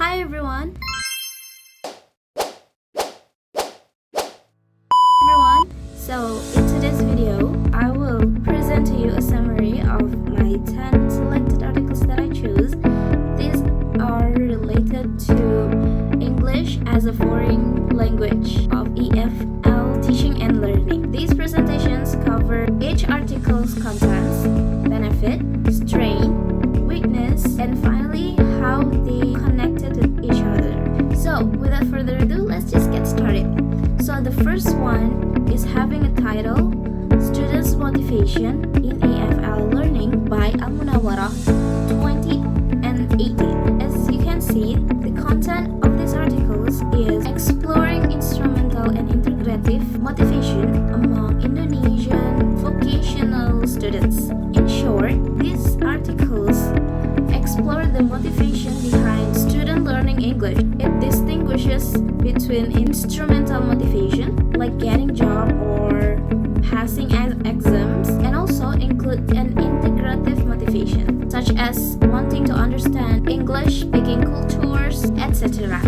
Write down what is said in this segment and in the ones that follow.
Hi everyone. So in today's video, I will present to you a summary of my 10 selected articles that I choose. These are related to English as a foreign language of EFL teaching and learning. These presentations cover each article's contents, benefit, strain, weakness, and finally how they connected with each other. So without further ado, let's just get started. So the first one is having a title, Students' Motivation in EFL Learning by Al-Munawwarah 2018. As you can see, the content of these articles is exploring instrumental and integrative motivation among Indonesian vocational students. In short, these articles explore the motivation behind student learning English. It distinguishes between instrumental motivation, like getting job or passing exams, and also include an integrative motivation, such as wanting to understand English speaking cultures, etc.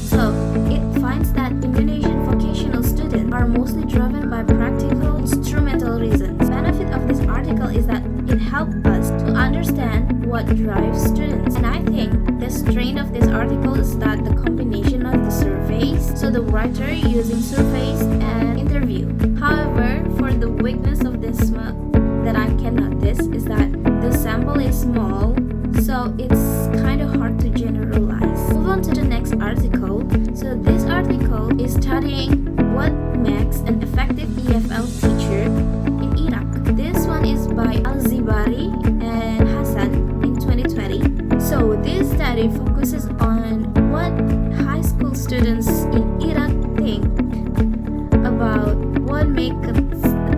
So it finds that Indonesian vocational students are mostly driven by practical instrumental reasons. The benefit of this article is that it helps us to understand what drives students, and I think the strength of this article is that the combination of the surveys, so the writer using surveys and interview. However, for the weakness of this that I can notice is that the sample is small, so it's kind of hard to generalize. Move on to the next article. So this article is studying what makes an effective EFL teacher in Iraq. This one is by Al-Zibari and Hassan in 2020. So this study focuses on what high school students in Iraq think about what makes a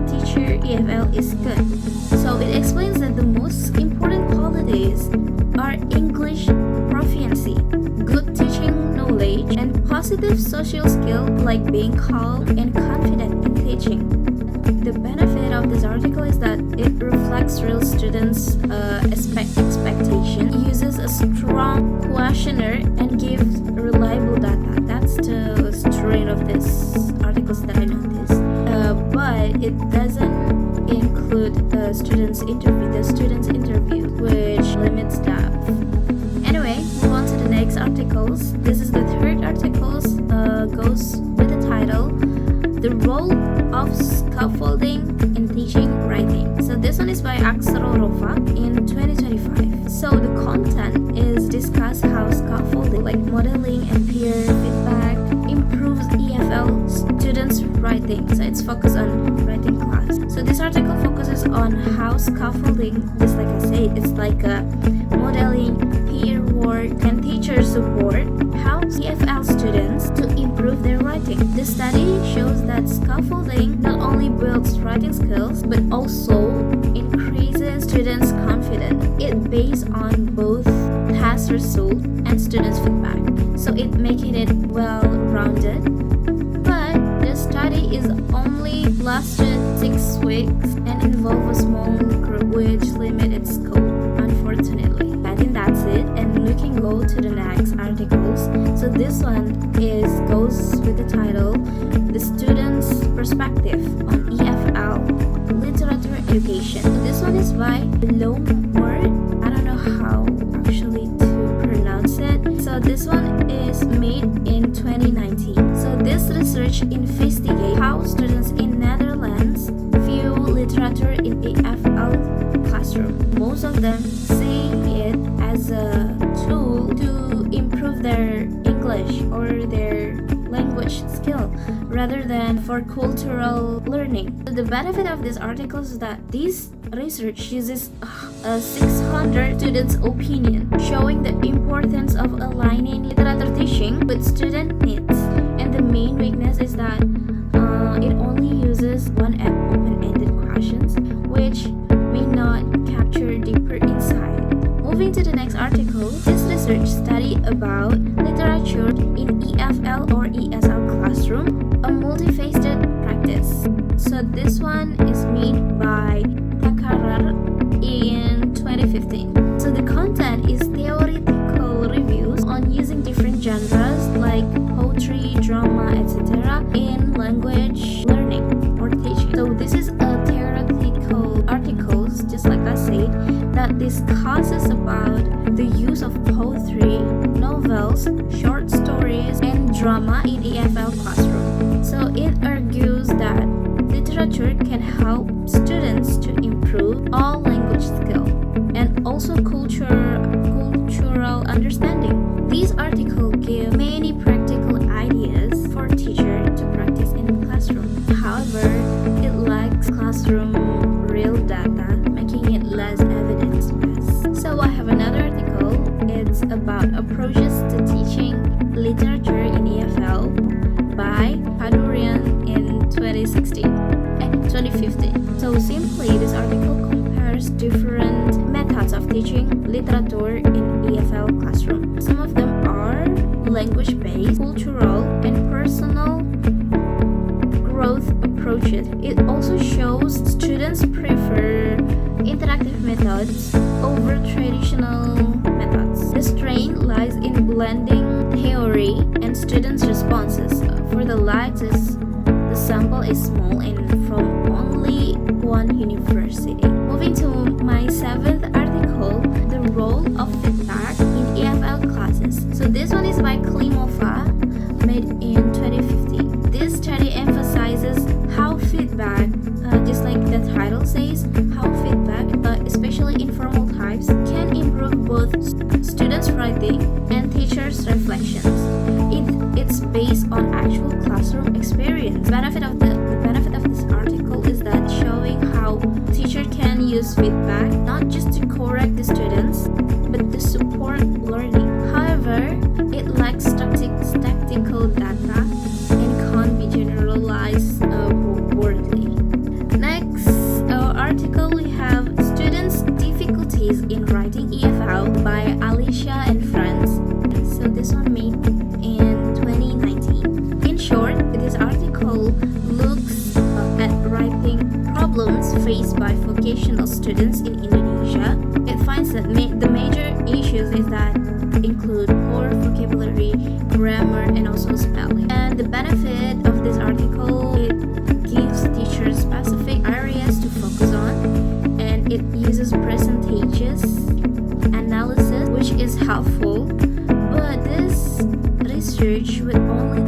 teacher EFL is good. So it explains that the most important qualities are English proficiency, good teaching knowledge, and positive social skill like being calm and confident in teaching. The benefit of this article is that it reflects real students' expectation, uses a strong questionnaire, and gives reliable data. That's the strength of this articles that I noticed. But it doesn't include the students' interview, which limits depth. Anyway, move on to the next articles. This is the third articles. Goes with the title, The Role of Scaffolding in Teaching Writing. So this one is by Aksaro Rofa in 2025. So the content is discuss how scaffolding, like modeling and peer feedback, improves EFL students' writing. So it's focused on writing class. So this article focuses on how scaffolding, just like I said, it's like a modeling, peer work, and teacher support, how EFL students to improve their writing. The study shows that scaffolding not only builds writing skills but also increases students' confidence. It based on both test result and students' feedback, so it making it well-rounded. But the study is only lasted 6 weeks and involve a small group, which limit its scope, unfortunately. I think that's it, and we can go to the next articles. So this one goes with the title, The Student's Perspective on EFL Literature Education. So this one is by Word. I don't know how actually to pronounce it. So this one is made in 2019. So this research investigates how students in Netherlands view literature in EFL classroom. Most of them see it as a tool to improve their English or their language skill rather than for cultural learning. So the benefit of this article is that this research uses 600 students' opinion, showing the importance of aligning literature teaching with student needs. And the main weakness is that it only uses one open-ended questions, which may not capture deeper insight. Moving to the next article, this research study about literature in EFL or ESL classroom, a multifaceted practice. So this one is made by Takarar in 2015. So the content is theoretical reviews on using different articles, short stories, and drama in EFL classroom. So it argues that literature can help students to improve all language skill and also cultural understanding. These articles give many practical ideas for teacher to practice in the classroom. However, it lacks classroom real data, making it less evidence-based. So I have another article. It's about approaches to teaching literature in EFL by Iffatuddiyanah in 2015. So simply, this article compares different methods of teaching literature in EFL classroom. Some of them are language-based, cultural, and personal growth approaches. It also shows students prefer interactive methods over traditional methods. The strength lies in blending theory and students' responses. For the latter, the sample is small and from only one university. Moving to my 7th article, the role of feedback in EFL classes. So this one is by Klimova, made in 2015. This study emphasizes how feedback, just like the title says, how feedback, especially informal types, can improve both students' writing and teachers' reflections. It's based on actual classroom experience. The benefit of this article is that showing how teacher can use feedback not just to correct the students, but to support learning. However, it lacks statistical data and can't be generalized broadly. Next article, we have Students' Difficulties in Writing EFL by Alicia and friends. So this one made in 2019. In short, this article looks at writing problems faced by vocational students in Indonesia. It finds that the major issues is that include poor vocabulary, grammar, and also spelling. And the benefit of this article, it gives teachers specific areas to focus on, and it uses percentages analysis, which is helpful. But this research with only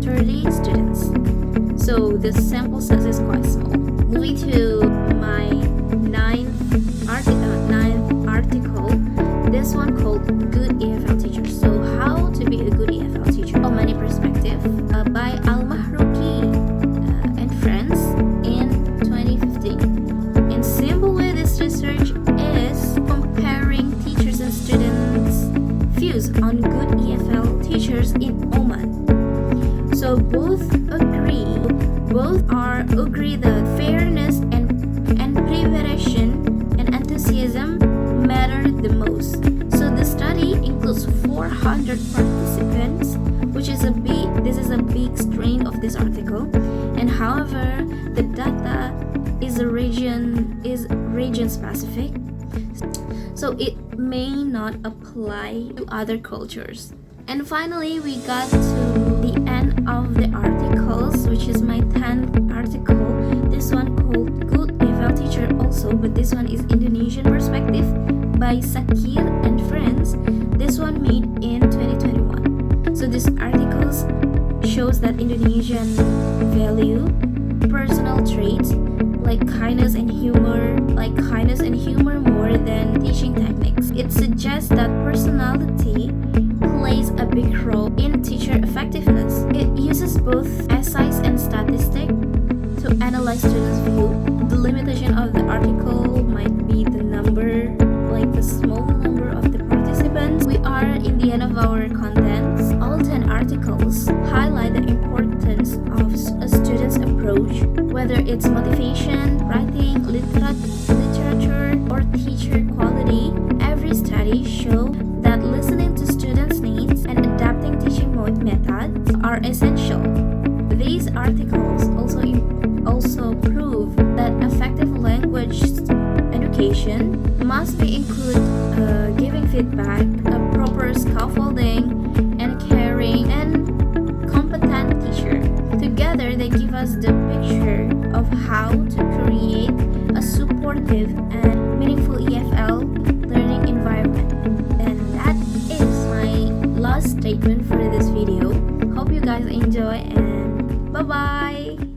30 students, so the sample size is quite small. Moving to my ninth article, this one called Good EFL Teacher. So how to be a good EFL teacher from many perspectives, by Al-Mahrouki and friends in 2015. In simple way, this research is comparing teachers and students' views on good EFL teachers in Oman. So both agree that fairness and preparation and enthusiasm matter the most. So the study includes 400 participants, which is a big strain of this article. And however, the data is region specific, so it may not apply to other cultures. And finally, we got to the end of the articles, which is my 10th article. This one called Good EFL Teacher also, but this one is Indonesian perspective by Sakir and friends. This one made in 2021. So this article shows that Indonesian value personal traits like kindness and humor more than teaching techniques. It suggests that personality plays a big role in teacher effectiveness. It uses both essays and statistics to analyze students' view. The limitation of the article might be the small number of the participants. We are in the end of our contents. All 10 articles highlight the importance of a student's approach, whether it's motivation, writing, literature, or teacher quality. Every study shows that listening to students' needs and adapting teaching methods are essential. These articles also prove that effective language education must include giving feedback, a proper scaffolding, and caring and competent teacher. Together, they give us the picture of how to create a supportive and meaningful EFL learning environment. And that is my last for this video. Hope you guys enjoy and bye bye.